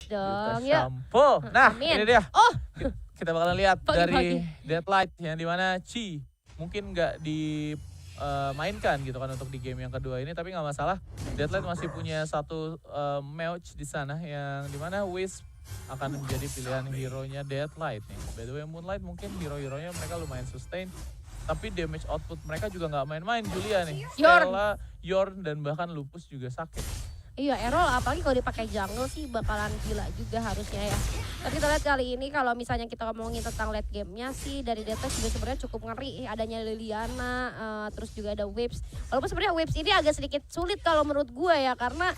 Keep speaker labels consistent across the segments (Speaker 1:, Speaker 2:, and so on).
Speaker 1: dong.
Speaker 2: Duta Shampoo. Nah,
Speaker 1: Amin.
Speaker 2: ini dia.
Speaker 1: Oh,
Speaker 2: Kita bakal lihat
Speaker 1: Pagi-pagi.
Speaker 2: dari Deadlight yang dimana Chi mungkin nggak dimainkan gitu kan untuk di game yang kedua ini, tapi nggak masalah. Deadlight masih punya satu match di sana yang dimana Wisp akan menjadi pilihan hero-nya Deadlight nih. By the way, Moonlight mungkin hero-heronya mereka lumayan sustain, tapi damage output mereka juga nggak main-main. Julia nih,
Speaker 1: Yorn.
Speaker 2: Stella, Yorn, dan bahkan Lupus juga sakit.
Speaker 1: iya Errol apalagi kalau dipakai jungle sih bakalan gila juga harusnya ya. Tapi kita lihat kali ini kalau misalnya kita ngomongin tentang late game-nya sih dari Deadlight juga sebenarnya cukup ngeri. Adanya Liliana, terus juga ada Waves. Walaupun sebenarnya Waves ini agak sedikit sulit kalau menurut gue ya karena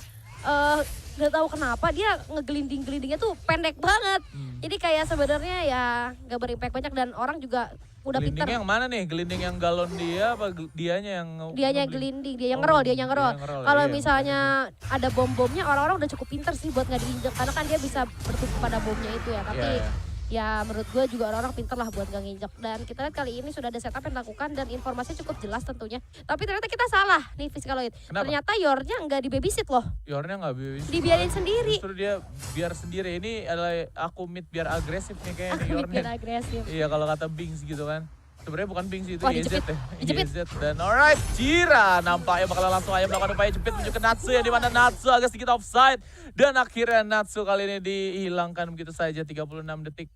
Speaker 1: nggak tahu kenapa dia ngegelinding-gelindingnya tuh pendek banget. Jadi kayak sebenarnya ya nggak berimpact banyak dan orang juga udah pintar.
Speaker 2: Gelindingnya yang mana nih? Gelinding yang galon dia apa dianya yang
Speaker 1: Dianya gelinding, dia yang ngerol, dia yang ngerol. Kalau
Speaker 2: Iya,
Speaker 1: misalnya ada bom-bomnya orang-orang udah cukup pintar sih buat nggak diinjek karena kan dia bisa bertumpu pada bomnya itu ya. Tapi
Speaker 2: Iya.
Speaker 1: ya menurut gue juga orang-orang pintar lah buat nggak nginjek. Dan kita lihat kali ini sudah ada setup yang dilakukan dan informasinya cukup jelas tentunya. Tapi ternyata kita salah nih Fiskaloid.
Speaker 2: Kenapa?
Speaker 1: Ternyata Yornya nggak di babysit loh,
Speaker 2: Yornya nggak bisa.
Speaker 1: dibiarin sendiri.
Speaker 2: Justru dia biar sendiri. Ini adalah aku mid biar agresif nih kayaknya nih
Speaker 1: Aku
Speaker 2: Yornya.
Speaker 1: bikin agresif.
Speaker 2: Iya kalau kata Bings gitu kan. Sebenarnya bukan Bings itu
Speaker 1: Wah,
Speaker 2: YZ
Speaker 1: dijepit,
Speaker 2: ya.
Speaker 1: dijepit.
Speaker 2: YZ dan alright Jira nampaknya bakalan langsung aja melakukan upaya jepit menuju ke Natsu yang dimana Natsu agak sedikit offside. Dan akhirnya Natsu kali ini dihilangkan begitu saja 36 detik.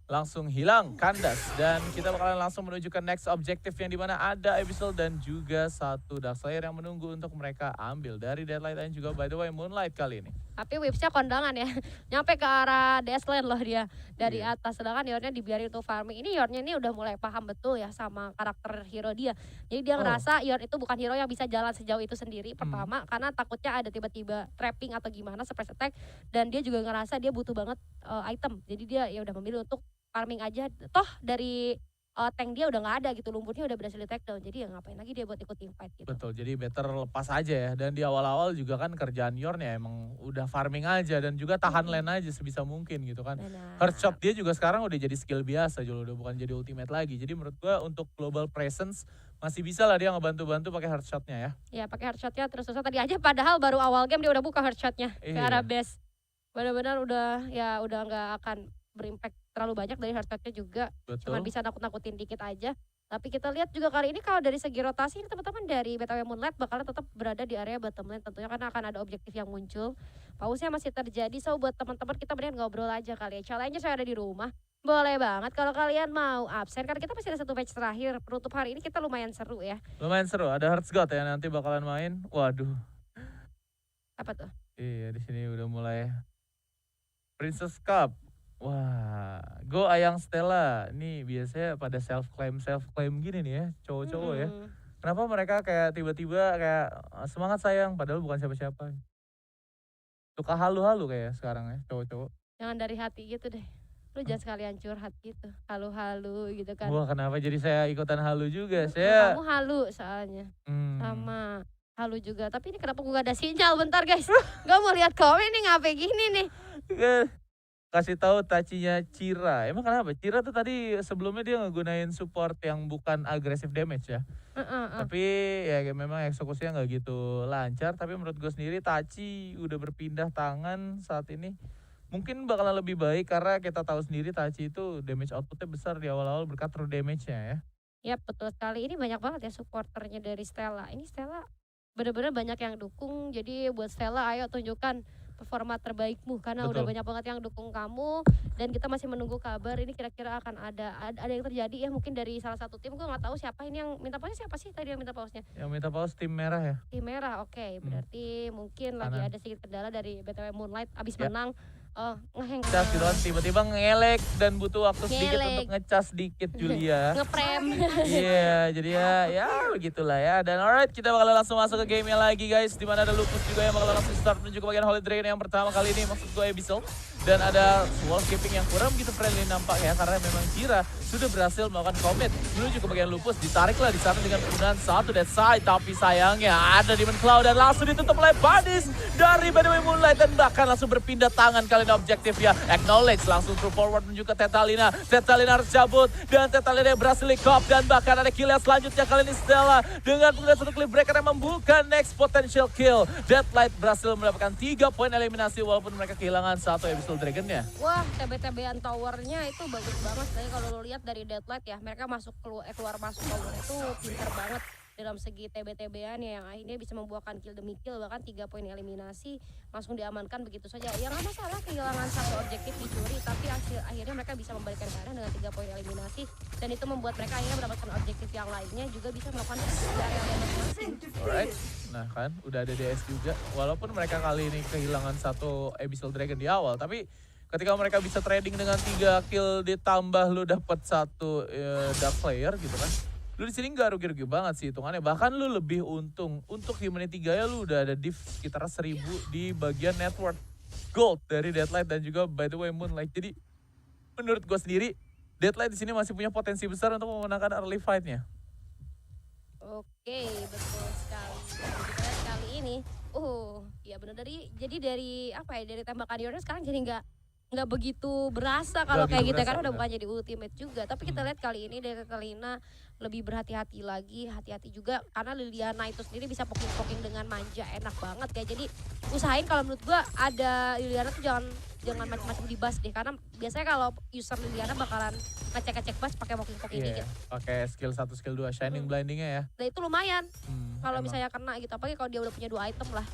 Speaker 2: Langsung hilang kandas dan kita bakalan langsung menuju ke next objective yang dimana ada Abyssal dan juga satu Darkslayer yang menunggu untuk mereka ambil dari Deadlight dan juga by the way Moonlight kali ini.
Speaker 1: Tapi Wipsnya kondangan ya, nyampe ke arah Desland loh dia dari
Speaker 2: Iya.
Speaker 1: atas. Sedangkan Yornya dibiarin untuk farming. Ini Yornya ini udah mulai paham betul ya sama karakter hero dia. Jadi dia
Speaker 2: Oh.
Speaker 1: ngerasa Yorn itu bukan hero yang bisa jalan sejauh itu sendiri. Pertama karena takutnya ada tiba-tiba trapping atau gimana surprise attack. Dan dia juga ngerasa dia butuh banget item. Jadi dia ya udah memilih untuk farming aja. Toh dari tank dia udah nggak ada gitu, lumpurnya udah berhasil di take down. Jadi ya ngapain lagi dia buat ikut team fight gitu.
Speaker 2: Betul, jadi better lepas aja ya. Dan di awal-awal juga kan kerjaan Yorn ya emang udah farming aja dan juga tahan lane aja sebisa mungkin gitu kan.
Speaker 1: Benar.
Speaker 2: Heartshot dia juga sekarang udah jadi skill biasa, udah bukan jadi ultimate lagi. Jadi menurut gua untuk global presence masih bisa lah dia ngebantu-bantu pakai heartshotnya ya.
Speaker 1: Ya pakai headshotnya terus-terusan tadi aja padahal baru awal game dia udah buka headshotnya ke
Speaker 2: Iya.
Speaker 1: arah base. Benar-benar udah nggak akan berimpact terlalu banyak dari headshotnya juga. Cuman
Speaker 2: Betul.
Speaker 1: bisa nakut-nakutin dikit aja. Tapi kita lihat juga kali ini kalau dari segi rotasi ini teman-teman dari BTW Moonlight bakalan tetap berada di area bottom lane tentunya karena akan ada objektif yang muncul. Pausnya masih terjadi, so buat teman-teman kita mendingan ngobrol aja kali ya. Challenge saya ada di rumah. Boleh banget kalau kalian mau absen karena kita masih ada satu match terakhir. Penutup hari ini kita lumayan seru ya.
Speaker 2: Lumayan seru, ada Hearts God ya nanti bakalan main. Waduh.
Speaker 1: Apa tuh?
Speaker 2: Iya, di sini udah mulai Princess Cup. Wah, go Ayang Stella. Ini biasanya pada self claim gini nih ya, cowok-cowok ya.
Speaker 1: Mm-mm.
Speaker 2: Kenapa mereka kayak tiba-tiba kayak semangat sayang padahal bukan siapa-siapa. Suka halu-halu kayak sekarang ya cowok-cowok.
Speaker 1: Jangan dari hati gitu deh. Lu jangan sekalian curhat gitu. Halu-halu gitu kan.
Speaker 2: Wah, kenapa jadi saya ikutan halu juga?
Speaker 1: Kamu
Speaker 2: Saya
Speaker 1: halu soalnya.
Speaker 2: hmm,
Speaker 1: Sama halu juga. Tapi ini kenapa gua gak ada sinyal bentar guys. Gak mau lihat komen nih ngapain gini nih.
Speaker 2: kasih tahu tacinya Cira. Emang kenapa? Cira tuh tadi sebelumnya dia ngegunain support yang bukan agresif damage ya. Tapi ya memang eksekusinya nggak gitu lancar. Tapi menurut gue sendiri Taci udah berpindah tangan saat ini. Mungkin bakalan lebih baik karena kita tahu sendiri Taci itu damage outputnya besar di awal-awal berkat true damage-nya ya.
Speaker 1: Ya betul sekali. Ini banyak banget ya supporternya dari Stella. Ini Stella bener-bener banyak yang dukung. Jadi buat Stella ayo tunjukkan performa terbaikmu karena udah
Speaker 2: Betul.
Speaker 1: banyak banget yang dukung kamu dan kita masih menunggu kabar ini kira-kira akan ada yang terjadi ya mungkin dari salah satu tim. Gue nggak tahu siapa ini yang minta pausnya, siapa sih tadi yang minta pausnya.
Speaker 2: Yang minta pause tim merah ya.
Speaker 1: Tim merah, oke. Berarti mungkin lagi
Speaker 2: Kanan.
Speaker 1: ada sedikit kendala dari BTW Moonlight abis
Speaker 2: Ya.
Speaker 1: menang. Ngeheng.
Speaker 2: Cas gitu kan tiba-tiba ngelek dan butuh waktu sedikit
Speaker 1: Ngelek.
Speaker 2: untuk ngecas dikit Julia.
Speaker 1: Ngeprem.
Speaker 2: Iya, jadi ya begitulah ya. Dan alright, kita bakal langsung masuk ke gamenya lagi guys. Dimana ada Lupus juga yang bakal langsung start menuju ke bagian Holy Dragon yang pertama kali ini. Maksud gue Abyssal. Dan ada wall keeping yang kurang begitu friendly nampak ya. Karena memang Jira sudah berhasil melakukan commit menuju ke bagian Lupus. Ditariklah di sana dengan penggunaan satu dead side. Tapi sayangnya ada Demon Cloud dan langsung ditutup oleh Badis dari By The Way Moonlight. Dan bahkan langsung berpindah tangan kali ini objektif ya. Acknowledge langsung through forward menuju ke Tetalina. Tetalina harus cabut dan Tetalina berhasil di-cop. Dan bahkan ada kill yang selanjutnya kali ini Stella. Dengan penggunaan satu clip breaker yang membuka next potential kill. Deadlight berhasil mendapatkan 3 poin eliminasi walaupun mereka kehilangan satu Abyssal Abyssal Dragon-nya.
Speaker 1: Wah, TB-TBan towernya itu bagus banget. Tapi kalau lo lihat dari Deadlight ya, mereka masuk keluar masuk tower itu pinter banget dalam segi TB-TBan ya, yang akhirnya bisa membuahkan kill demi kill, bahkan 3 poin eliminasi langsung diamankan begitu saja. Ya nggak masalah kehilangan satu objektif dicuri, tapi akhirnya mereka bisa membalikan keadaan dengan 3 poin eliminasi, dan itu membuat mereka akhirnya mendapatkan objektif yang lainnya, juga bisa melakukan di area masing-masing.
Speaker 2: Alright, nah kan udah ada DS juga. Walaupun mereka kali ini kehilangan satu Abyssal Dragon di awal, tapi ketika mereka bisa trading dengan 3 kill ditambah lu dapat satu Dark Slayer gitu kan. Lu di sini nggak rugi-rugi banget sih hitungannya. Bahkan lu lebih untung. Untuk Humanity 3 ya lu udah ada div sekitar 1000 di bagian network gold dari Deadlight dan juga by the way Moonlight. Jadi menurut gue sendiri Deadlight di sini masih punya potensi besar untuk memenangkan early fight-nya.
Speaker 1: Oke, betul sekali. Kita lihat kali ini, ya benar dari apa ya, dari tembakan Yorna sekarang jadi nggak begitu berasa kalau
Speaker 2: Nggak
Speaker 1: kayak
Speaker 2: gitu
Speaker 1: gitu ya,
Speaker 2: berasa,
Speaker 1: karena udah
Speaker 2: udah.
Speaker 1: bukan jadi ultimate juga. Tapi kita lihat kali ini dari Kalina lebih berhati-hati lagi, hati-hati juga karena Liliana itu sendiri bisa poking-poking dengan manja, enak banget ya. Jadi usahain kalau menurut gua ada Liliana tuh jangan macam-macam di bus deh, karena biasanya kalau user Liliana bakalan ngecek bus pakai poking-poking
Speaker 2: Iya,
Speaker 1: dikit.
Speaker 2: pakai skill 1 skill 2 Shining Blinding-nya ya.
Speaker 1: Nah itu lumayan kalau
Speaker 2: Emang.
Speaker 1: misalnya kena gitu, apalagi kalau dia udah punya 2 item lah.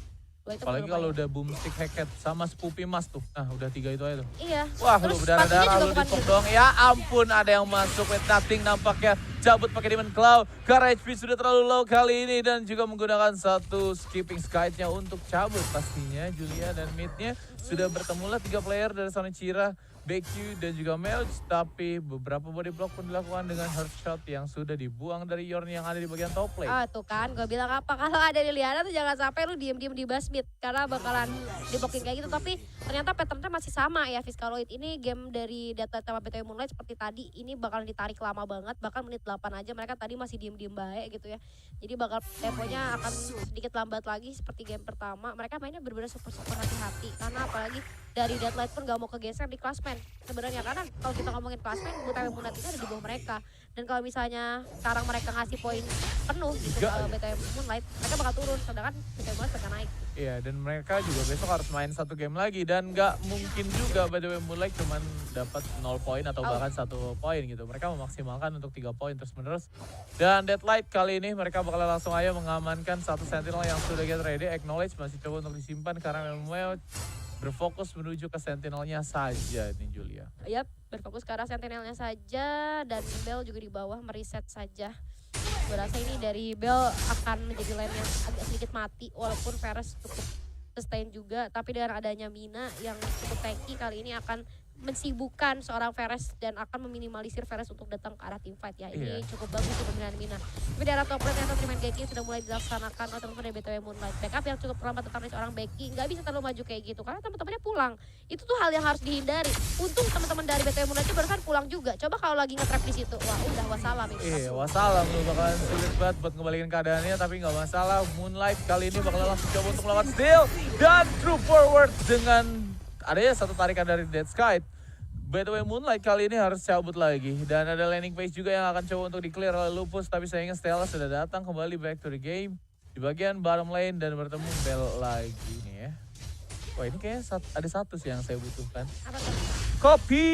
Speaker 1: 2 item
Speaker 2: Apalagi
Speaker 1: udah
Speaker 2: kalau
Speaker 1: lumayan.
Speaker 2: udah boomstick Heket sama Spoopy Mas tuh. Nah udah 3 itu aja tuh.
Speaker 1: Iya.
Speaker 2: Wah
Speaker 1: Terus
Speaker 2: lu
Speaker 1: pastinya
Speaker 2: berdarah-darah
Speaker 1: juga
Speaker 2: lu
Speaker 1: bukan
Speaker 2: dipok dong. Ya ampun ada yang masuk with nothing nampaknya. Cabut pakai Demon Claw. Karena HP sudah terlalu low kali ini. Dan juga menggunakan satu skipping skite-nya untuk cabut. Pastinya Julia dan mid-nya sudah bertemulah 3 player dari Sonichira, BQ dan juga Melch. Tapi beberapa body block pun dilakukan dengan hard shot yang sudah dibuang dari Yorn yang ada di bagian top lane.
Speaker 1: Ah tuh kan, gue bilang apa, kalau ada Liliana tuh jangan sampai lu diem-diem di basmit karena bakalan dibokin kayak gitu. Tapi ternyata patternnya masih sama ya, Fiskaloid ini game dari data sama BTW Moonlight seperti tadi ini bakalan ditarik lama banget, bahkan menit 8 aja mereka tadi masih diem-diem baik gitu ya. Jadi bakal temponya akan sedikit lambat lagi seperti game pertama. Mereka mainnya bener-bener super hati-hati karena apalagi dari Deadlight pun gak mau kegeser di klasmen sebenarnya, karena kalau kita ngomongin klasmen BTW Moonlight ini ada di bawah mereka, dan kalau misalnya sekarang mereka ngasih poin penuh gitu ke BTW Moonlight, mereka bakal turun, sedangkan BTW Moonlight bakal naik.
Speaker 2: Iya, dan mereka juga besok harus main 1 game lagi dan nggak mungkin juga by the way Moonlight cuman dapat 0 poin atau bahkan 1 poin gitu. Mereka memaksimalkan untuk 3 poin terus menerus. Dan Deadlight kali ini mereka bakal langsung aja mengamankan satu sentinel yang sudah get ready. Acknowledge masih coba untuk disimpan karena memang berfokus menuju ke sentinelnya saja nih Julia.
Speaker 1: Yap, berfokus ke arah sentinelnya saja, dan Bell juga di bawah meriset saja. Gue rasa ini dari Bell akan menjadi lane yang agak sedikit mati, walaupun Varus cukup sustain juga, tapi dengan adanya Mina yang cukup tanky kali ini akan mensibukkan seorang Varus dan akan meminimalisir Varus untuk datang ke arah teamfight ya. Ini cukup bagus untuk pemilihan Mina. Tapi di arah top lane yang treatment Geki sudah mulai dilaksanakan oleh teman-teman dari BTW Moonlight. Backup yang cukup terlambat tentang seorang Becky nggak bisa terlalu maju kayak gitu karena teman-temannya pulang. Itu tuh hal yang harus dihindari. Untung teman-teman dari BTW Moonlight itu barusan pulang juga. Coba kalau lagi nge-trap di situ, wah udah wassalam ini.
Speaker 2: Iya, wassalam lu bakalan sulit banget buat ngembalikan keadaannya, tapi nggak masalah. Moonlight kali ini bakal langsung coba untuk melawan steal dan true forward dengan adanya satu tarikan dari Dead Sky. By the way Moonlight kali ini harus cabut lagi dan ada landing page juga yang akan coba untuk di-clear oleh Lupus, tapi sayangnya Stella sudah datang kembali back to the game di bagian bottom lane dan bertemu Bell lagi nih ya. Wah ini kayaknya ada satu sih yang saya butuhkan.
Speaker 1: Apa tuh?
Speaker 2: Kopi!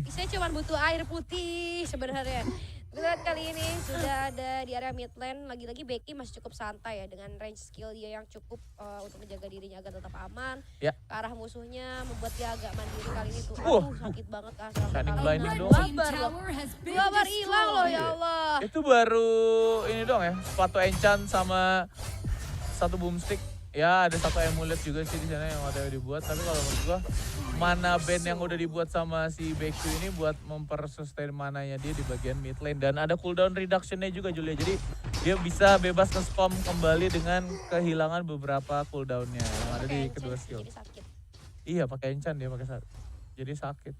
Speaker 1: Saya cuma butuh air putih sebenarnya. Kita lihat kali ini sudah ada di area mid lane, lagi-lagi Becky masih cukup santai ya dengan range skill dia yang cukup untuk menjaga dirinya agar tetap aman.
Speaker 2: Ya.
Speaker 1: Ke arah musuhnya membuat dia agak mandiri kali ini tuh. Aduh sakit banget kan.
Speaker 2: Shining Blinding dong.
Speaker 1: Dua bar hilang loh ya Allah.
Speaker 2: Itu baru ini dong ya, sepatu enchant sama satu boomstick. Ya ada satu amulet juga sih di sana yang OTW dibuat, tapi kalau menurut gua mana band yang udah dibuat sama si BQ ini buat mempersustain mananya dia di bagian mid lane, dan ada cooldown reduction-nya juga Julia. Jadi dia bisa bebas nge-spam kembali dengan kehilangan beberapa cooldown-nya yang ada di kedua skill.
Speaker 1: Jadi sakit.
Speaker 2: Iya pakai enchant dia pakai jadi sakit.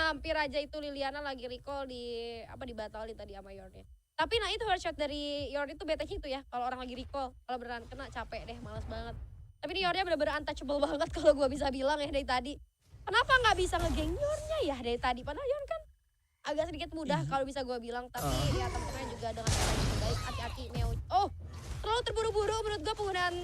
Speaker 1: Hampir aja itu Liliana lagi recall dibatalin tadi sama Yorn. Tapi nah itu shot dari Yorn itu betanya itu ya, kalau orang lagi recall, kalau beneran kena capek deh, males banget. Tapi ini Yornnya bener-bener untouchable banget kalau gue bisa bilang ya dari tadi. Kenapa nggak bisa ngegeng Yornnya ya dari tadi? Padahal Yorn kan agak sedikit mudah kalau bisa gue bilang, tapi ya teman-teman juga dengan cara yang baik, hati-hati Neo. Oh, terlalu terburu-buru menurut gue penggunaan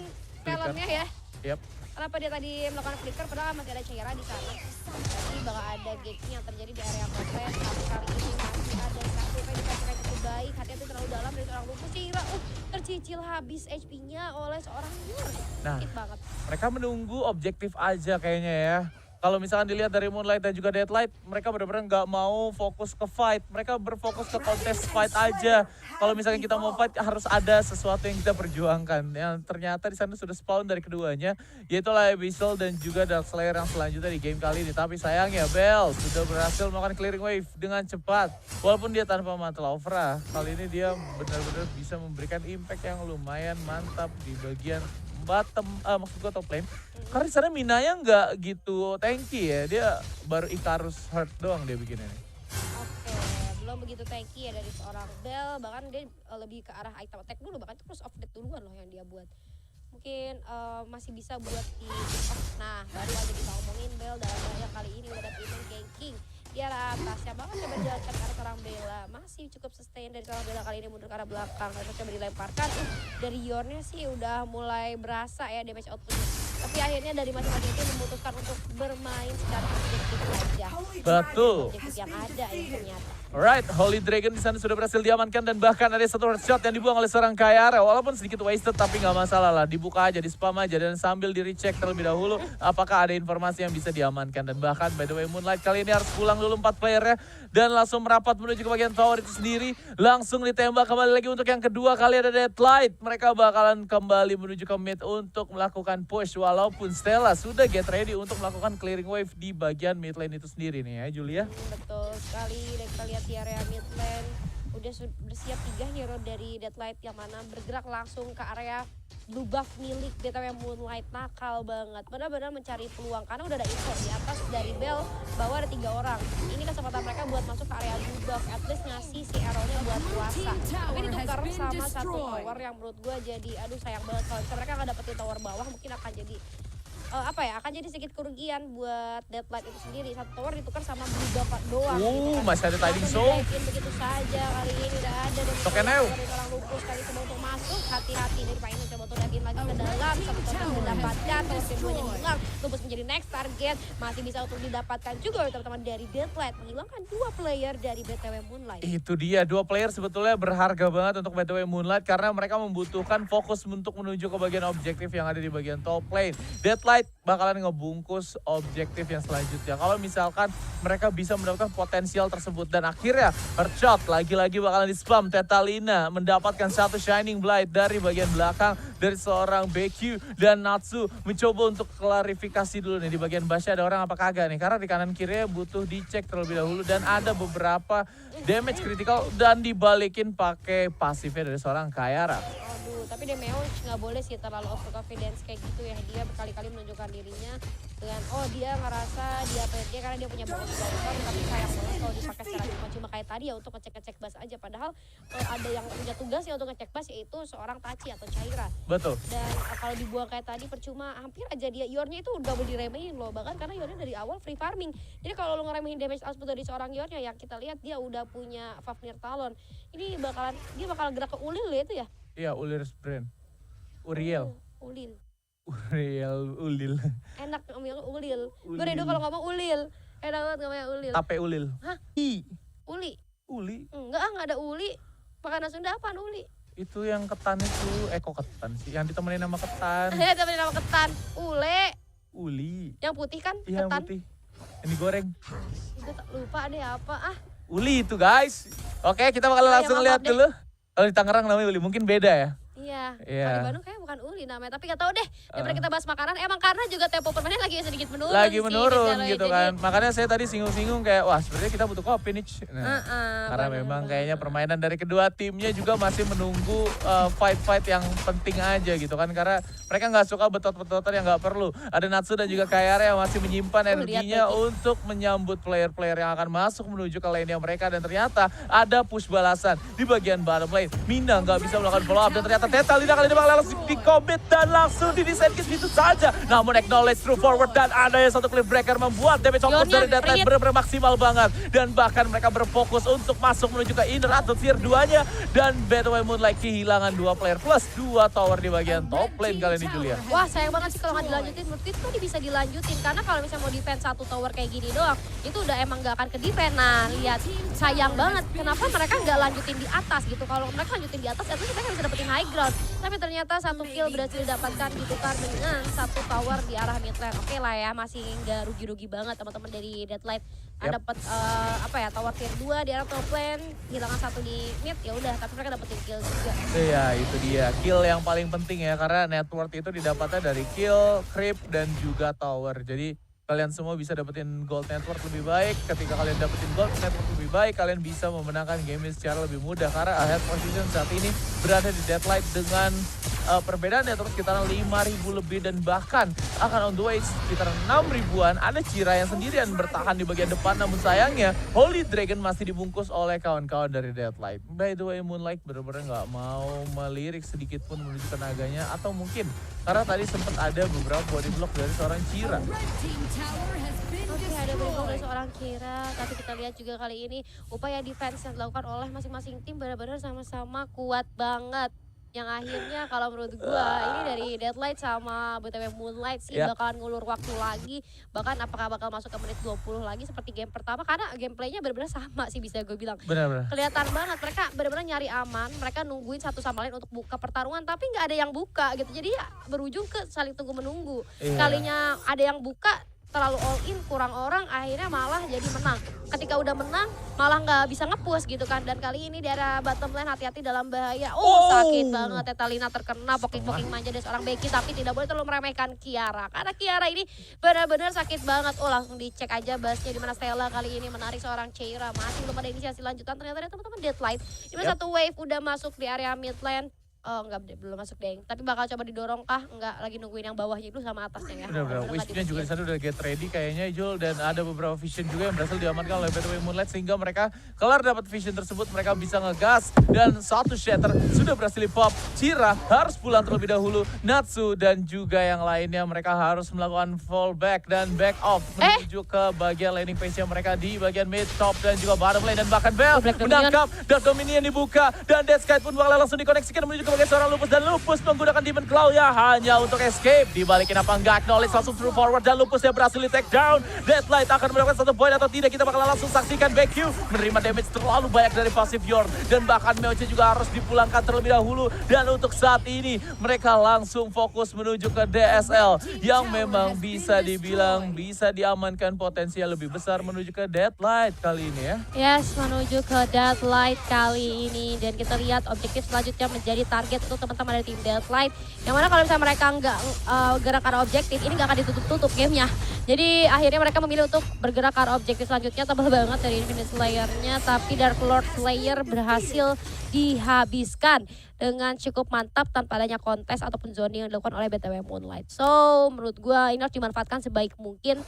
Speaker 1: talentnya ya.
Speaker 2: Yap.
Speaker 1: Kenapa dia tadi melakukan flicker padahal masih ada Chaira di sana. Jadi bakal ada gaking yang terjadi di area kompleks. Tapi kali ini masih ada satu dikasihkan cukup baik. Hati-hati terlalu dalam dari seorang Lupus. Chaira tercicil habis HP-nya oleh seorang Yur.
Speaker 2: Nah,
Speaker 1: Sakit banget.
Speaker 2: mereka menunggu objektif aja kayaknya ya. Kalau misalkan dilihat dari Moonlight dan juga Deadlight, mereka benar-benar nggak mau fokus ke fight. Mereka berfokus ke contest fight aja. Kalau misalkan kita mau fight, harus ada sesuatu yang kita perjuangkan. Yang ternyata di sana sudah spawn dari keduanya, yaitu Abyssal dan juga Darkslayer yang selanjutnya di game kali ini. Tapi sayangnya Bell sudah berhasil melakukan clearing wave dengan cepat. Walaupun dia tanpa mantle aura, kali ini dia benar-benar bisa memberikan impact yang lumayan mantap di bagian bottom, maksud gue top lane. Karena di sana Minanya nggak gitu tanky ya, dia baru Icarus hurt doang dia bikin ini.
Speaker 1: Oke, belum begitu tanky ya dari seorang Bell. Bahkan dia lebih ke arah item attack dulu. Bahkan terus off death duluan loh yang dia buat. Mungkin masih bisa buat di nah baru aja kita omongin Bell dalam bahaya kali ini udah dapat event ganking. Dia ratasnya banget coba jalankan ke arah seorang Bella. Masih cukup sustain dari seorang Bella kali ini mundur ke arah belakang. Lalu coba dilemparkan. Dari Yornya sih udah mulai berasa ya damage outputnya. Tapi akhirnya dari masing-masing tim memutuskan untuk bermain secara objektif aja.
Speaker 2: Betul.
Speaker 1: Objektif yang ada ya ternyata.
Speaker 2: Alright, Holy Dragon di sana sudah berhasil diamankan dan bahkan ada satu shot yang dibuang oleh seorang Kayara. Walaupun sedikit wasted tapi nggak masalah lah. Dibuka aja, di spam aja dan sambil di recheck terlebih dahulu apakah ada informasi yang bisa diamankan. Dan bahkan by the way Moonlight kali ini harus pulang dulu 4 playernya dan langsung merapat menuju ke bagian tower itu sendiri. Langsung ditembak kembali lagi untuk yang kedua kali ada Deadlight. Mereka bakalan kembali menuju ke mid untuk melakukan push. Walaupun Stella sudah get ready untuk melakukan clearing wave di bagian mid lane itu sendiri nih ya Julia.
Speaker 1: Betul sekali, dan kita lihat di area mid lane udah bersiap 3 hero dari Deadlight yang mana bergerak langsung ke area blue buff milik BTW Moonlight. Nakal banget, benar-benar mencari peluang karena udah ada info di atas dari Bell bahwa ada 3 orang. Ini kesempatan mereka buat masuk ke area blue buff, at least ngasih si arrow-nya buat puasa. Tapi ditukar sama satu tower yang menurut gue jadi aduh sayang banget. Kalau mereka nggak dapetin tower bawah mungkin akan jadi akan jadi sedikit kerugian buat Deadlight itu sendiri. Satu tower ditukar sama blue buff doang gitu kan.
Speaker 2: Masih ada tiding
Speaker 1: Langsung
Speaker 2: soul.
Speaker 1: di-dive-in begitu saja kali ini udah ada dan
Speaker 2: Tokeneu.
Speaker 1: dari seorang Lupus kali coba untuk masuk, hati-hati dari Pak ini coba untuk dive-in lagi ke dalam. Satu token mendapatkan, tower keduanya hilang. Lupus menjadi next target, masih bisa untuk didapatkan juga oleh teman-teman dari Deadlight, menghilangkan 2 player dari BTW Moonlight.
Speaker 2: Itu dia, 2 player sebetulnya berharga banget untuk BTW Moonlight karena mereka membutuhkan fokus untuk menuju ke bagian objektif yang ada di bagian top lane. Deadlight bakalan ngebungkus objektif yang selanjutnya. Kalau misalkan mereka bisa mendapatkan potensial tersebut dan akhirnya Heartshot lagi-lagi bakalan di-spam. Tetalina mendapatkan satu Shining Blight dari bagian belakang dari seorang BQ dan Natsu mencoba untuk klarifikasi dulu nih di bagian Basya ada orang apa kagak nih, karena di kanan kirinya butuh dicek terlebih dahulu dan ada beberapa damage critical dan dibalikin pakai pasifnya dari seorang Kayara.
Speaker 1: Aduh, tapi Demeo nggak boleh sih terlalu overconfidence kayak gitu ya. Dia berkali-kali menunjukkan dirinya dengan dia ngerasa dia PG karena dia punya bonus barisan, tapi sayang banget kalau dipakai secara cuma kayak tadi ya untuk ngecek-ngecek bas aja. Padahal ada yang punya tugas ya untuk ngecek bas yaitu seorang Tachi atau Chaira.
Speaker 2: Betul.
Speaker 1: Dan kalau dibuang kayak tadi percuma, hampir aja dia Yornya itu udah boleh diremehin loh. Bahkan karena Yornya dari awal free farming. Jadi kalau lo ngeremehin damage output dari seorang Yornya yang kita lihat dia udah punya Fafnir Talon. Ini dia bakal gerak ke Ulil ya itu ya?
Speaker 2: Iya, Ulir's Brand. Uriel.
Speaker 1: Ulil.
Speaker 2: Ulil.
Speaker 1: Enak ngomongnya Ulil.
Speaker 2: Ulil.
Speaker 1: Beredo kalau ngomong Ulil. Enak banget ngomongnya Ulil.
Speaker 2: Tape Ulil.
Speaker 1: Hah? Uli?
Speaker 2: Uli.
Speaker 1: Enggak ada Uli. Makanan Sunda apaan Uli?
Speaker 2: Itu yang ketan itu, kok ketan sih? Yang ditemenin sama ketan.
Speaker 1: Temenin nama ketan. Ule.
Speaker 2: Uli.
Speaker 1: Yang putih kan?
Speaker 2: Iya,
Speaker 1: Ketan.
Speaker 2: putih. Yang digoreng.
Speaker 1: Gue lupa deh apa.
Speaker 2: Uli itu guys. Oke, kita bakal langsung
Speaker 1: maaf
Speaker 2: lihat
Speaker 1: deh.
Speaker 2: dulu. Kalau di Tangerang namanya Uli, mungkin beda ya.
Speaker 1: Iya.
Speaker 2: Iya.
Speaker 1: Kalau di Bandung kayaknya bukan Uli namanya, tapi gak tahu deh. Daripada kita bahas makanan, emang karena juga tempo permanen lagi sedikit menurun.
Speaker 2: Lagi
Speaker 1: sih,
Speaker 2: menurun
Speaker 1: Jadi,
Speaker 2: gitu kan. Makanya saya tadi singgung-singgung kayak, wah sebenarnya kita butuh kopi nih. Nah, karena
Speaker 1: bener
Speaker 2: memang
Speaker 1: banget.
Speaker 2: kayaknya permainan dari kedua timnya juga masih menunggu fight-fight yang penting aja gitu kan. Karena mereka nggak suka betot-betotan yang nggak perlu. Ada Natsu dan juga Kayara yang masih menyimpan energinya untuk menyambut player-player yang akan masuk menuju ke lane mereka. Dan ternyata ada push balasan di bagian bottom lane. Mina nggak bisa melakukan follow up dan ternyata Netalina kali ini bakal langsung di-commit dan langsung di-disengage itu saja. Namun acknowledge through forward dan ada yang satu cliff breaker membuat damage output dari Deadlight benar-benar maksimal banget. Dan bahkan mereka berfokus untuk masuk menuju ke inner atau tier 2-nya. Dan by the way Moonlight kehilangan 2 player plus 2 tower di bagian top lane kali ini Julia.
Speaker 1: Wah sayang banget sih kalau nggak dilanjutin. Menurutku itu tadi bisa dilanjutin. Karena kalau misalnya mau defense satu tower kayak gini doang, itu udah emang gak akan ke defense. Nah lihat, sayang banget. Kenapa mereka nggak lanjutin di atas gitu. Kalau mereka lanjutin di atas, at least mereka bisa dapetin high ground. Tapi ternyata satu kill berhasil didapatkan ditukar dengan satu tower di arah mid lane. Oke lah ya, masih nggak rugi-rugi banget teman-teman dari Deadlight. Dapat tower tier 2 di arah top lane, hilangan satu di mid, ya udah, tapi mereka dapetin kill juga.
Speaker 2: Iya, itu dia. Kill yang paling penting ya, karena network itu didapatnya dari kill, creep, dan juga tower. Jadi kalian semua bisa dapetin gold network lebih baik. Ketika kalian dapetin gold network lebih baik, kalian bisa memenangkan game ini secara lebih mudah. Karena ahead position saat ini berada di Deadlight dengan perbedaan network sekitar 5.000 lebih. Dan bahkan akan on the way sekitar 6.000-an. Ada Cira yang sendirian bertahan di bagian depan. Namun sayangnya Holy Dragon masih dibungkus oleh kawan-kawan dari Deadlight. By the way Moonlight benar-benar nggak mau melirik sedikit pun menuju tenaganya. Atau mungkin karena tadi sempat ada beberapa body block dari seorang Cira.
Speaker 1: Oke, ada berikut dari seorang Kira, tapi kita lihat juga kali ini upaya defense yang dilakukan oleh masing-masing tim benar-benar sama-sama kuat banget. Yang akhirnya kalau menurut gua ini dari Deadlight sama BTW Moonlight sih bakalan ngulur waktu lagi. Bahkan apakah bakal masuk ke menit 20 lagi seperti game pertama, karena gameplaynya benar-benar sama sih bisa gue bilang.
Speaker 2: Benar-benar.
Speaker 1: Kelihatan banget mereka benar-benar nyari aman, mereka nungguin satu sama lain untuk buka pertarungan, tapi nggak ada yang buka gitu. Jadi ya berujung ke saling tunggu menunggu. Kalinya ada yang buka terlalu all in, kurang orang, akhirnya malah jadi menang. Ketika udah menang malah nggak bisa nge-push gitu kan. Dan kali ini di area bottom lane hati-hati dalam bahaya. Sakit banget, Netalina terkena poking-poking manja dari seorang Becky. Tapi tidak boleh terlalu meremehkan Kiara, karena Kiara ini benar-benar sakit banget. Langsung dicek aja busnya di mana Stella kali ini menarik seorang Cira. Masih belum ada inisiasi lanjutan, ternyata ada teman-teman Deadlight. Dimana satu wave udah masuk di area mid lane. Oh enggak, belum masuk deng. Tapi bakal coba didorong kah? Enggak, lagi nungguin yang bawahnya dulu sama atasnya ya.
Speaker 2: Benar-benar. Wisp-nya juga di sana udah get ready kayaknya Jul. Dan ada beberapa vision juga yang berhasil diamankan oleh BTW Moonlight. Sehingga mereka kelar dapat vision tersebut, mereka bisa ngegas. Dan satu shatter sudah berhasil di-pop. Cira harus pulang terlebih dahulu. Natsu dan juga yang lainnya mereka harus melakukan fallback dan back off. Menuju ke bagian laning phase-nya mereka di bagian mid, top dan juga bottom lane. Dan bahkan Bell menangkap. Dark Dominion dibuka. Dan Deathskite pun bakal langsung dikoneksikan menuju ke bagian seorang Lupus. Dan Lupus menggunakan Demon Claw ya hanya untuk escape. Dibalikin apa enggak, acknowledge langsung through forward. Dan Lupus yang berhasil di take down. Deadlight akan mendapatkan satu point atau tidak, kita bakal langsung saksikan BQ menerima damage terlalu banyak dari passive Yorn. Dan bahkan Meoche juga harus dipulangkan terlebih dahulu. Dan untuk saat ini mereka langsung fokus menuju ke DSL yang memang bisa dibilang bisa diamankan potensial lebih besar menuju ke Deadlight kali ini ya.
Speaker 1: Yes, menuju ke Deadlight kali ini. Dan kita lihat objektif selanjutnya menjadi target untuk teman-teman dari tim Deadlight. Yang mana kalau misalnya mereka nggak gerak ke arah objektif, ini nggak akan ditutup-tutup gamenya. Jadi akhirnya mereka memilih untuk bergerak ke arah objektif selanjutnya. Tebal banget dari Infinite Slayer-nya, tapi Dark Lord Slayer berhasil dihabiskan dengan cukup mantap tanpa adanya kontes ataupun zoning yang dilakukan oleh BTW Moonlight. So menurut gue ini harus dimanfaatkan sebaik mungkin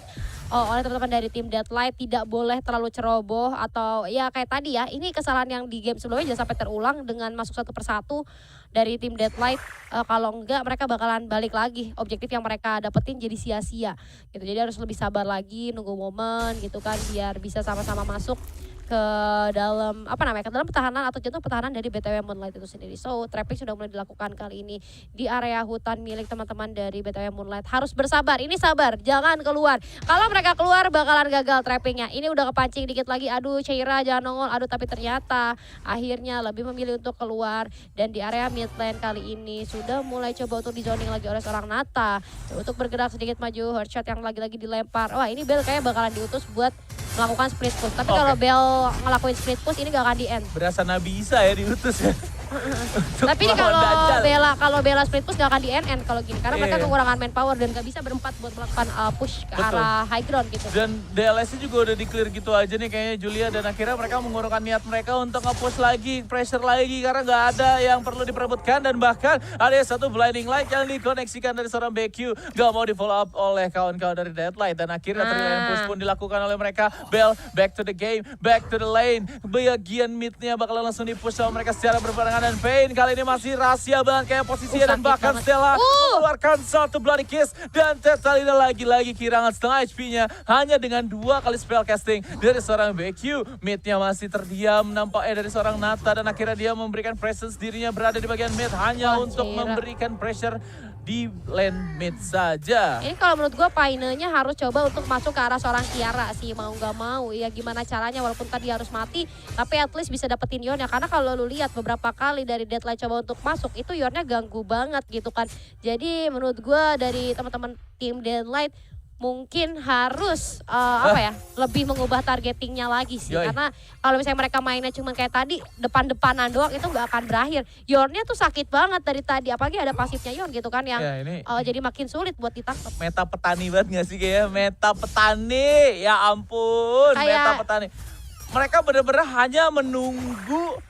Speaker 1: oleh teman-teman dari tim Deadlight. Tidak boleh terlalu ceroboh atau ya kayak tadi ya, ini kesalahan yang di game sebelumnya jangan sampai terulang dengan masuk satu persatu dari tim Deadlight. Kalau enggak mereka bakalan balik lagi, objektif yang mereka dapetin jadi sia-sia gitu. Jadi harus lebih sabar lagi, nunggu momen gitu kan, biar bisa sama-sama masuk ke dalam ke dalam pertahanan atau jantung pertahanan dari BTW Moonlight itu sendiri. So trapping sudah mulai dilakukan kali ini di area hutan milik teman-teman dari BTW Moonlight. Harus bersabar, ini sabar, jangan keluar. Kalau mereka keluar bakalan gagal trappingnya. Ini udah kepancing dikit lagi, aduh Cira jangan nongol, aduh, tapi ternyata akhirnya lebih memilih untuk keluar. Dan di area mid lane kali ini sudah mulai coba untuk di zoning lagi oleh seorang Nata. Untuk bergerak sedikit maju, headshot yang lagi-lagi dilempar. Wah ini Bell kayaknya bakalan diutus buat melakukan split push. Tapi kalau Bell ngelakuin split push ini gak akan di end.
Speaker 2: Berasa Nabi Isa ya diutus ya.
Speaker 1: Tapi ini kalau Bella split push gak akan di end kalau gini. Karena mereka kekurangan manpower dan gak bisa berempat buat melakukan push ke arah high ground gitu.
Speaker 2: Dan DLS-nya juga udah di-clear gitu aja nih kayaknya Julia. Dan akhirnya mereka mengurungkan niat mereka untuk nge-push lagi, pressure lagi. Karena gak ada yang perlu diperebutkan. Dan bahkan ada satu blinding light yang dikoneksikan dari seorang BQ. Gak mau di-follow up oleh kawan-kawan dari Deadlight. Dan akhirnya trial push pun dilakukan oleh mereka. Bell back to the game, back to the lane. Bagian mid-nya bakal langsung di-push sama mereka secara berbarengan. serangan dan Pain kali ini masih rahasia banget kayak posisinya dan bahkan Stella mengeluarkan satu Bloody Kiss dan Tetalina lagi-lagi kehilangan setengah HP-nya hanya dengan 2 kali spell casting dari seorang BQ. Mid-nya masih terdiam nampaknya dari seorang Nata dan akhirnya dia memberikan presence dirinya berada di bagian mid hanya untuk memberikan pressure di lane mid saja.
Speaker 1: Ini kalau menurut gue Painenya harus coba untuk masuk ke arah seorang Kiara sih, mau nggak mau. Ya gimana caranya walaupun tadi harus mati, tapi at least bisa dapetin Yornya. Karena kalau lu lihat beberapa kali dari Deadlight coba untuk masuk, itu Yornya ganggu banget gitu kan. Jadi menurut gue dari teman-teman tim Deadlight mungkin harus lebih mengubah targetingnya lagi sih. Karena kalau misalnya mereka mainnya cuma kayak tadi depan-depanan doang itu nggak akan berakhir. Yornya tuh sakit banget dari tadi, apalagi ada pasifnya Yorn gitu kan yang jadi makin sulit buat ditangkap.
Speaker 2: Meta petani banget gak sih kayaknya? Meta petani, ya ampun, meta petani. Mereka benar-benar hanya menunggu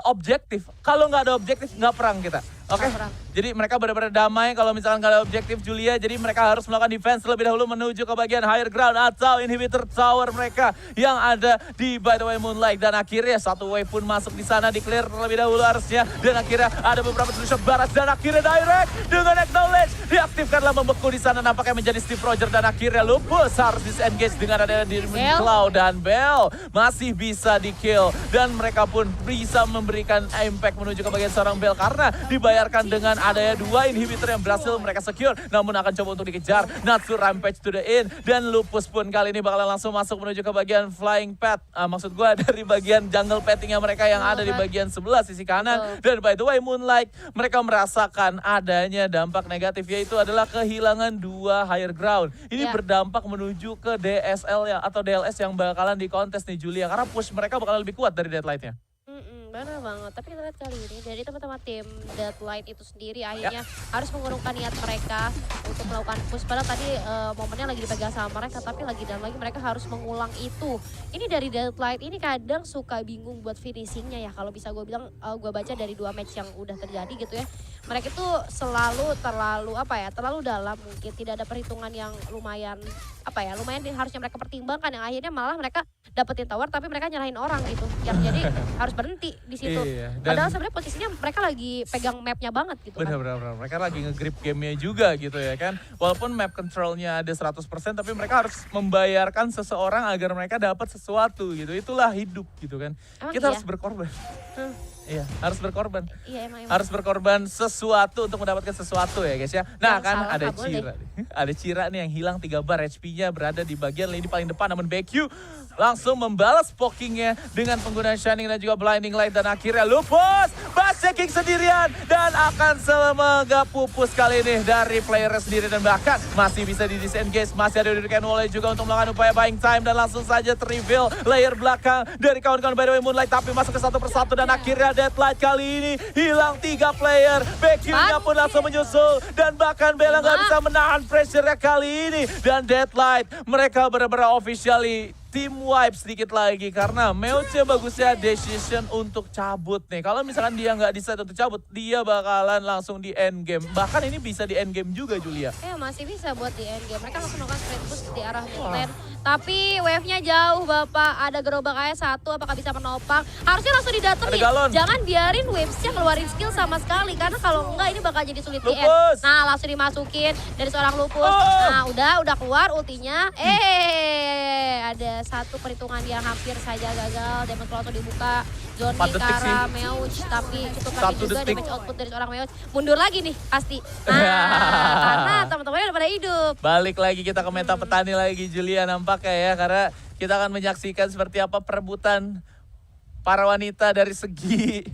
Speaker 2: objektif. Kalau nggak ada objektif nggak perang kita. Oke, jadi mereka benar-benar damai kalau misalkan nggak ada objektif Julia. Jadi mereka harus melakukan defense terlebih dahulu menuju ke bagian higher ground atau inhibitor tower mereka yang ada di By The Way Moonlight. Dan akhirnya satu wave pun masuk di sana, di clear terlebih dahulu harusnya. Dan akhirnya ada beberapa shot barat dan akhirnya direct dengan acknowledge. Diaktifkanlah membeku di sana nampaknya menjadi Steve Roger dan akhirnya Lupus harus disengage dengan ada di Cloud dan Bell masih bisa di kill. Dan mereka pun bisa memberikan impact menuju ke bagian seorang Bell karena dibayarkan dengan adanya 2 inhibitor yang berhasil mereka secure. Namun akan coba untuk dikejar. Natsu Rampage to the in. Dan Lupus pun kali ini bakalan langsung masuk menuju ke bagian flying pad. Maksud gue dari bagian jungle pettingnya mereka yang ada di bagian sebelah sisi kanan. Dan by the way Moonlight mereka merasakan adanya dampak negatif yaitu adalah kehilangan 2 higher ground. Ini berdampak menuju ke DSL ya atau DLS yang bakalan dikontes nih Julia. Karena push mereka bakalan lebih kuat dari Deadlight-nya.
Speaker 1: Benar banget, tapi kita lihat kali ini dari teman-teman tim Deadlight itu sendiri akhirnya harus mengurungkan niat mereka untuk melakukan push. Padahal tadi momennya lagi dipegang sama mereka, tapi lagi dan lagi mereka harus mengulang itu. Ini dari Deadlight ini kadang suka bingung buat finishingnya ya. Kalau bisa gue bilang, gue baca dari 2 match yang udah terjadi gitu ya. Mereka itu selalu terlalu dalam, mungkin tidak ada perhitungan yang lumayan harusnya mereka pertimbangkan, yang akhirnya malah mereka dapetin tower tapi mereka nyalahin orang gitu. Yang jadi harus berhenti di situ. Padahal sebenarnya posisinya mereka lagi pegang mapnya banget gitu kan.
Speaker 2: Benar. Mereka lagi nge-grip gamenya juga gitu ya kan. Walaupun map controlnya ada 100% tapi mereka harus membayarkan seseorang agar mereka dapat sesuatu gitu. Itulah hidup gitu kan. Kita harus berkorban. Iya, harus berkorban.
Speaker 1: Iya, emang.
Speaker 2: Harus berkorban sesuatu untuk mendapatkan sesuatu ya guys ya. Nah kan ada Cira. Ada Cira nih yang hilang 3 bar HP-nya berada di bagian lini paling depan. Namun BQ langsung membalas pokingnya dengan penggunaan Shining dan juga Blinding Light. Dan akhirnya Lupus checking sendirian dan akan semoga pupus kali ini dari player sendiri. Dan bahkan masih bisa di disengage. Masih ada Ken Wall juga untuk melakukan upaya buying time. Dan langsung saja ter-reveal layer belakang dari kawan-kawan By The Way Moonlight. Tapi masuk ke satu persatu dan akhirnya Deadlight kali ini hilang 3 player. BQ-nya pun langsung menyusul. Dan bahkan Bella nggak bisa menahan pressure-nya kali ini. Dan Deadlight mereka benar-benar officially team wipe sedikit lagi karena Meuce bagusnya decision untuk cabut nih. Kalau misalkan dia nggak decide untuk cabut, dia bakalan langsung di end game. Bahkan ini bisa di end game juga Julia.
Speaker 1: Ya masih bisa buat di end game. Mereka langsung melakukan straight push di arah mid lane. Tapi wave-nya jauh Bapak. Ada gerobak ayah 1, apakah bisa menopang? Harusnya langsung didatengin. Jangan biarin waves-nya keluarin skill sama sekali. Karena kalau enggak ini bakal jadi sulit di end. Nah langsung dimasukin dari seorang Lupus. Nah udah keluar ultinya. Ada satu perhitungan yang hampir saja gagal. Damage langsung dibuka. Johnny, Kara, Meuch. Tapi cukup lagi juga damage output dari seorang Meuch. Mundur lagi nih pasti. Nah karena teman-temannya udah pada hidup.
Speaker 2: Balik lagi kita ke meta petani lagi Julia nampaknya ya. Karena kita akan menyaksikan seperti apa perebutan para wanita dari segi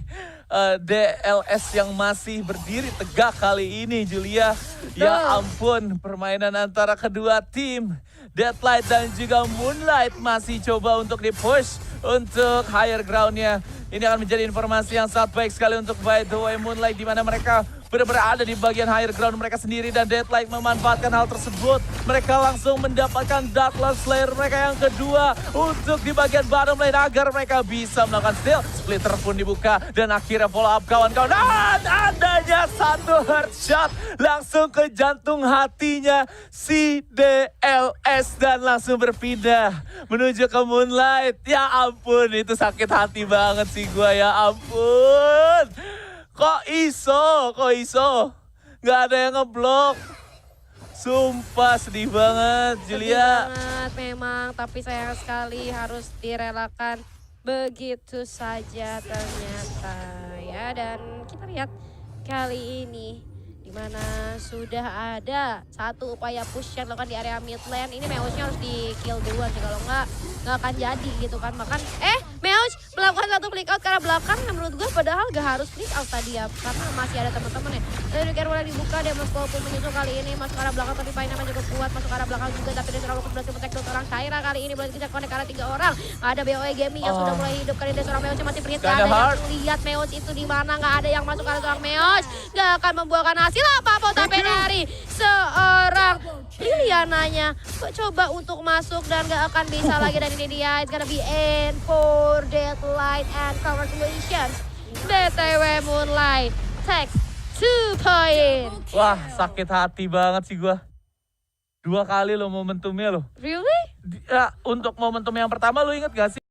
Speaker 2: DLS yang masih berdiri tegak kali ini Julia. Ya ampun, permainan antara kedua tim Deadlight dan juga Moonlight masih coba untuk di-push untuk higher ground-nya. Ini akan menjadi informasi yang sangat baik sekali untuk By The Way Moonlight di mana mereka benar-benar ada di bagian higher ground mereka sendiri dan Deadlight memanfaatkan hal tersebut. Mereka langsung mendapatkan Darkland Slayer mereka yang kedua untuk di bagian bottom lane agar mereka bisa melakukan steal. Splitter pun dibuka dan akhirnya follow up kawan-kawan. Dan adanya satu headshot langsung ke jantung hatinya si DLS dan langsung berpindah menuju ke Moonlight. Ya ampun, itu sakit hati banget sih gua, ya ampun. Kok iso? Nggak ada yang ngeblok. Sumpah sedih banget
Speaker 1: Sedih
Speaker 2: Julia.
Speaker 1: banget memang, tapi sayang sekali harus direlakan begitu saja ternyata ya. Dan kita lihat kali ini dimana sudah ada satu upaya push yang dilakukan di area mid lane. Ini Meowsnya harus di kill duluan sih, kalau nggak akan jadi gitu kan. Bahkan Meows melakukan satu flick out karena belakang yang menurut gue padahal gak harus flick out tadi ya, karena masih ada teman-teman ya. Dari Carol dibuka, dia masuk pun menyusul kali ini, masuk ke arah belakang tapi painnya cukup kuat, masuk ke arah belakang juga tapi dia terlalu berhasil men-take down orang. Kaira kali ini boleh dikejar connect karena 3 orang. Ada BOE Gaming yang sudah mulai hidup kali ini, seorang Meows masih pernah
Speaker 2: Kinda
Speaker 1: ada yang
Speaker 2: hard.
Speaker 1: lihat Meows itu di mana, nggak ada yang masuk ke arah seorang Meows. Gak akan membuahkan hasil apa-apa tapi dari seorang Liliananya coba untuk masuk dan gak akan bisa lagi. Dan ini dia, it's gonna be end for Deadlight and congratulations BTW Moonlight takes 2 point.
Speaker 2: Wah sakit hati banget sih gua. 2 kali lo momentumnya lo.
Speaker 1: Really?
Speaker 2: Ya, untuk momentum yang pertama lo inget gak sih?